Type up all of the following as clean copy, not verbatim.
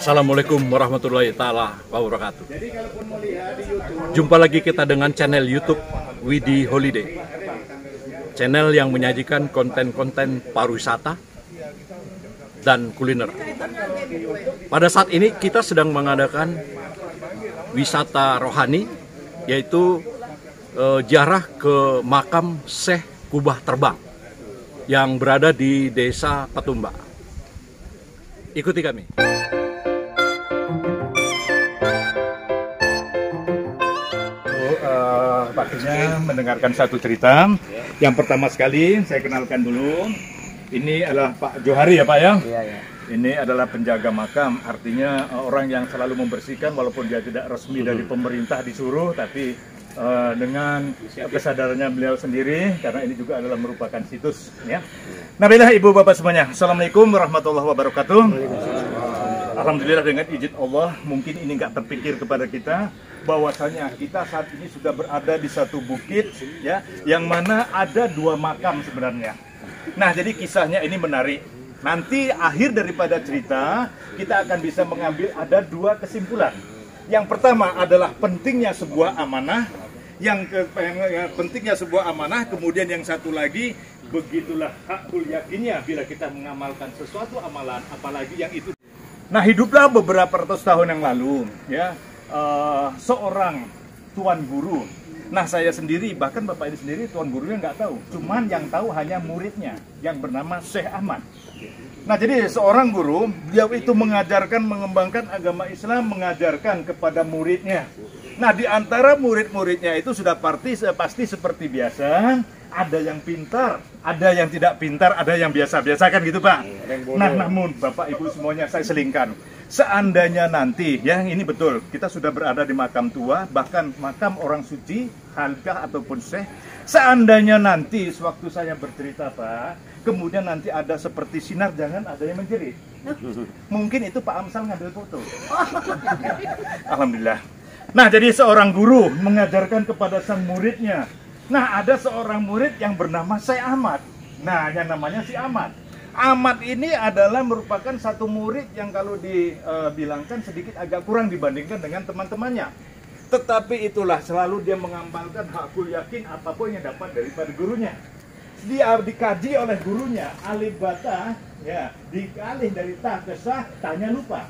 Assalamualaikum warahmatullahi taala wabarakatuh. Jumpa lagi kita dengan channel YouTube Widi Holiday, channel yang menyajikan konten-konten pariwisata dan kuliner. Pada saat ini kita sedang mengadakan wisata rohani, yaitu ziarah ke makam Syekh Kubah Terbang yang berada di Desa Patumba. Ikuti kami. Waktunya mendengarkan satu cerita. Yang pertama sekali saya kenalkan dulu. Ini adalah Pak Johari ya Pak ya? Iya, iya. Ini adalah penjaga makam, artinya orang yang selalu membersihkan walaupun dia tidak resmi dari pemerintah disuruh, tapi dengan kesadarannya beliau sendiri, karena ini juga adalah merupakan situs ya. Nah, baiklah Ibu Bapak semuanya, Assalamualaikum warahmatullahi wabarakatuh. Alhamdulillah, dengan izin Allah, mungkin ini nggak terpikir kepada kita bahwasanya kita saat ini sudah berada di satu bukit ya, yang mana ada dua makam sebenarnya. Nah, jadi kisahnya ini menarik. Nanti akhir daripada cerita kita akan bisa mengambil ada dua kesimpulan. Yang pertama adalah pentingnya sebuah amanah, pentingnya sebuah amanah, kemudian yang satu lagi, begitulah hakul yakinnya bila kita mengamalkan sesuatu amalan, apalagi yang itu. Nah, hiduplah beberapa ratus tahun yang lalu ya, seorang tuan guru. Nah, saya sendiri, bahkan Bapak ini sendiri tuan gurunya nggak tahu, cuman yang tahu hanya muridnya yang bernama Syekh Ahmad. Nah, jadi seorang guru, beliau itu mengajarkan, mengembangkan agama Islam, mengajarkan kepada muridnya. Nah, di antara murid-muridnya itu sudah pasti seperti biasa, ada yang pintar, ada yang tidak pintar, ada yang biasa-biasa, kan gitu Pak. Nah, namun Bapak Ibu semuanya saya selingkan. Seandainya nanti, ya ini betul, kita sudah berada di makam tua, bahkan makam orang suci, halkah ataupun syekh. Seandainya nanti sewaktu saya bercerita Pak, kemudian nanti ada seperti sinar, jangan ada yang menjerit. Mungkin itu Pak Amsal ngambil foto. Alhamdulillah. Nah, jadi seorang guru mengajarkan kepada sang muridnya. Nah, ada seorang murid yang bernama Syekh Ahmad. Nah, yang namanya si Ahmad. Ahmad ini adalah merupakan satu murid yang kalau dibilangkan sedikit agak kurang dibandingkan dengan teman-temannya. Tetapi itulah selalu dia mengamalkan hakul yakin apapun yang dapat daripada gurunya. Dia dikaji oleh gurunya, alif bata, ya, dialih dari ta ke sa, tanya lupa.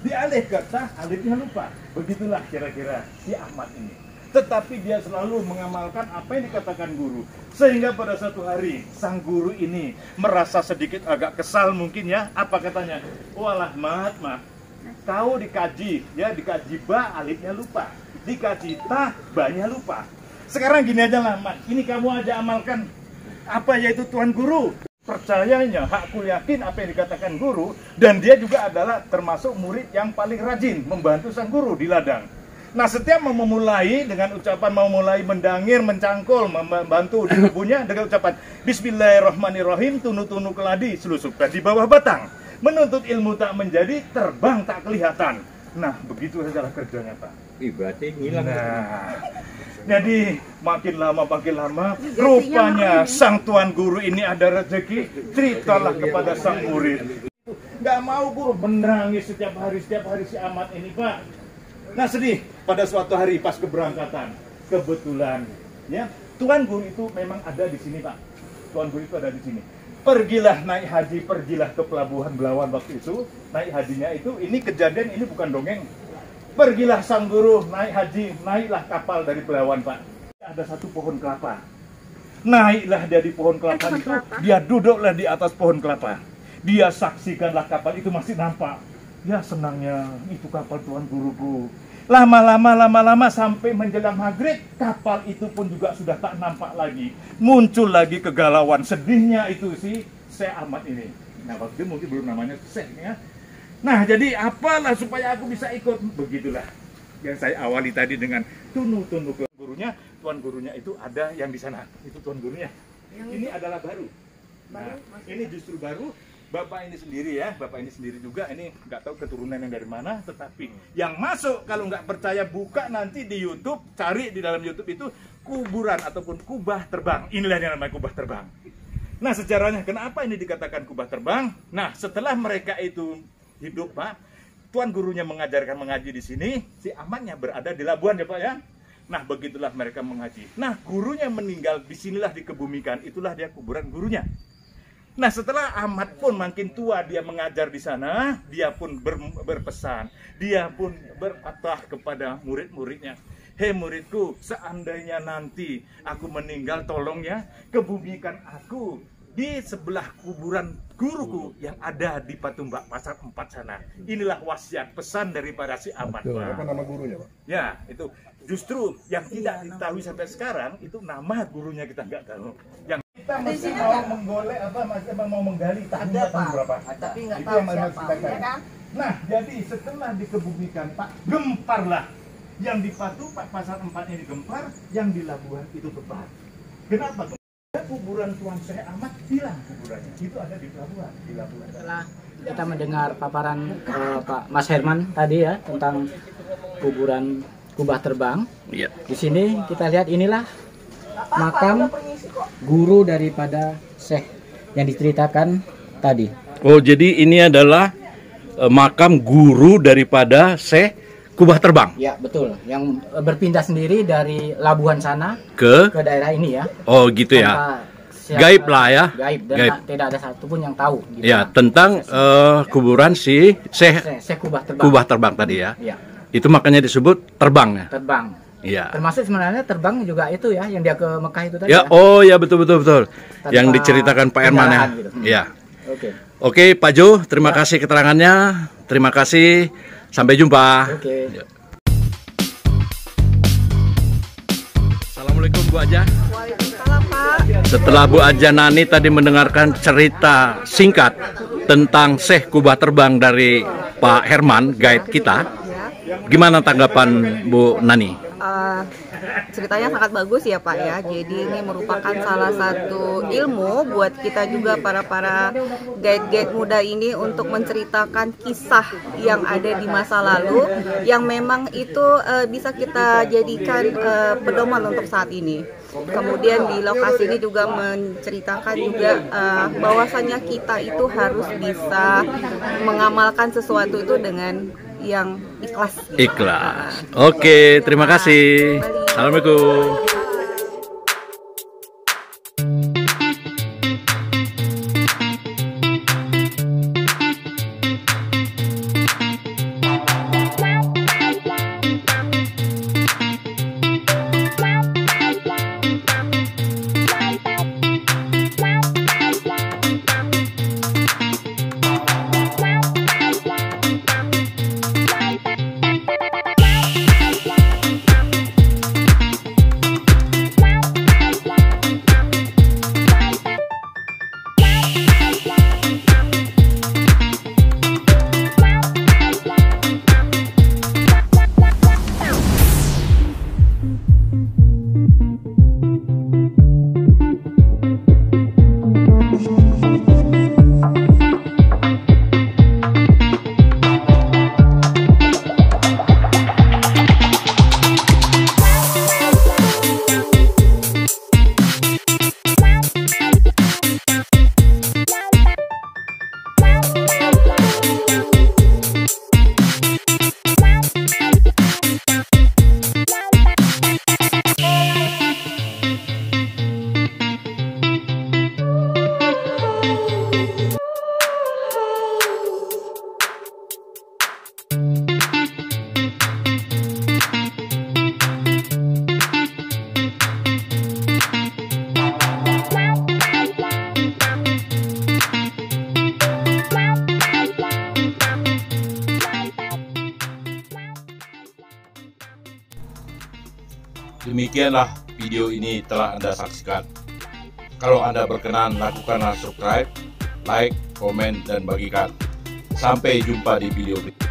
Dialih ke ta, alifnya lupa. Begitulah kira-kira si Ahmad ini. Tetapi dia selalu mengamalkan apa yang dikatakan guru. Sehingga pada suatu hari sang guru ini merasa sedikit agak kesal mungkin ya. Apa katanya? Walah Mat, kau dikaji ya, dikaji ba, alifnya lupa. Dikaji ta, ba-nya lupa. Sekarang gini aja lah Mat, ini kamu aja amalkan apa yaitu Tuan Guru. Percayanya, hakul yakin apa yang dikatakan guru. Dan dia juga adalah termasuk murid yang paling rajin membantu sang guru di ladang. Nah, setiap mau memulai dengan ucapan, mau mulai mendangir, mencangkul, membantu di tubuhnya dengan ucapan Bismillahirrahmanirrahim, tunu-tunu keladi, selusupkan di bawah batang. Menuntut ilmu tak menjadi, terbang tak kelihatan. Nah, begitu sajalah kerjanya Pak. Berarti hilang. Nah, jadi makin lama, rupanya sang tuan guru ini ada rezeki, ceritalah kepada sang murid. Nggak mau guru, menangis setiap hari si Ahmad ini Pak. Nah, sedih pada suatu hari pas keberangkatan, kebetulan ya tuan guru itu memang ada di sini Pak. Tuan guru itu ada di sini. Pergilah naik haji, pergilah ke pelabuhan Belawan waktu itu. Naik hajinya itu, ini kejadian, ini bukan dongeng. Pergilah sang guru naik haji, naiklah kapal dari Belawan Pak. Ada satu pohon kelapa. Naiklah dia di pohon kelapa itu, dia duduklah di atas pohon kelapa. Dia saksikanlah kapal itu masih nampak. Ya, senangnya itu kapal tuan guruku. Lama-lama sampai menjelang maghrib, kapal itu pun juga sudah tak nampak lagi. Muncul lagi kegalauan, sedihnya itu si Syekh Ahmad ini. Nah, waktu itu mungkin belum namanya Syekh ya. Nah, jadi apalah supaya aku bisa ikut. Begitulah yang saya awali tadi dengan tunu-tunu ke gurunya. Tuan gurunya itu ada yang di sana. Itu tuan gurunya. Ini adalah baru. Nah, ini justru baru. Bapak ini sendiri ya, Bapak ini sendiri juga, ini nggak tahu keturunan yang dari mana, tetapi yang masuk kalau nggak percaya buka nanti di YouTube, cari di dalam YouTube itu kuburan ataupun kubah terbang. Inilah yang namanya kubah terbang. Nah, sejarahnya kenapa ini dikatakan kubah terbang? Nah, setelah mereka itu hidup Pak, tuan gurunya mengajarkan mengaji di sini, si Ahmadnya berada di Labuan ya Pak ya. Nah, begitulah mereka mengaji. Nah, gurunya meninggal, disinilah dikebumikan, itulah dia kuburan gurunya. Nah, setelah Ahmad pun makin tua, dia mengajar di sana, dia pun berpesan, dia pun berpatah kepada murid-muridnya. Hei muridku, seandainya nanti aku meninggal, tolong ya, kebumikan aku di sebelah kuburan guruku yang ada di Patumbak Pasar 4 sana. Inilah wasiat pesan daripada si Ahmad. Apa nama gurunya, Pak? Ya, itu justru yang tidak diketahui sampai sekarang itu nama gurunya kita nggak tahu. Yang kita masih mau menggolek apa, masih mau menggali tahunnya tahun berapa? Tapi nggak Itu tahu yang siapa. kita cari. Ya kan? Nah, jadi setelah dikebumikan Pak, gemparlah. Yang di Patumbak Pasar 4 ini gempar, yang di Labuan itu gempar. Kenapa? Kuburan Tuan Syekh Ahmad hilang kuburannya. Itu ada di Labuan, Setelah kita mendengar paparan Pak Mas Herman tadi ya tentang kuburan kubah terbang. Iya. Di sini kita lihat inilah makam guru daripada Syekh yang diceritakan tadi. Oh, jadi ini adalah makam guru daripada Syekh Kubah Terbang. Ya, betul. Yang berpindah sendiri dari Labuan sana Ke ke daerah ini ya. Oh, gitu ya. Tanpa siapa- Gaib lah ya. Gaib dan Gaib. tidak ada satupun yang tahu gitu. Ya, tentang kuburan si Syekh Syekh Kubah Terbang. Kubah Terbang tadi ya. Ya, Itu makanya disebut terbang ya. terbang. Iya. Termasuk sebenarnya terbang juga itu ya yang dia ke Mekah itu tadi. Ya, oh ya betul. Tanpa Yang diceritakan Pak Herman ya. kendaraan gitu. Iya. Oke. Oke, Pak Jo, terima kasih keterangannya. Terima kasih. Sampai jumpa. Oke. Assalamualaikum Bu Aja. Waalaikumsalam Pak. Setelah Bu Aja Nani tadi mendengarkan cerita singkat tentang Syekh Kubah Terbang dari Pak Herman, guide kita, gimana tanggapan Bu Nani? Ceritanya sangat bagus ya Pak ya. Jadi ini merupakan salah satu ilmu buat kita juga para guide-guide muda ini untuk menceritakan kisah yang ada di masa lalu yang memang itu bisa kita jadikan pedoman untuk saat ini. Kemudian di lokasi ini juga menceritakan juga bahwasannya kita itu harus bisa mengamalkan sesuatu itu dengan yang ikhlas. Ikhlas. Oke, terima kasih. Assalamualaikum. Demikianlah video ini telah Anda saksikan. Kalau Anda berkenan, lakukanlah subscribe, like, komen, dan bagikan. Sampai jumpa di video berikutnya.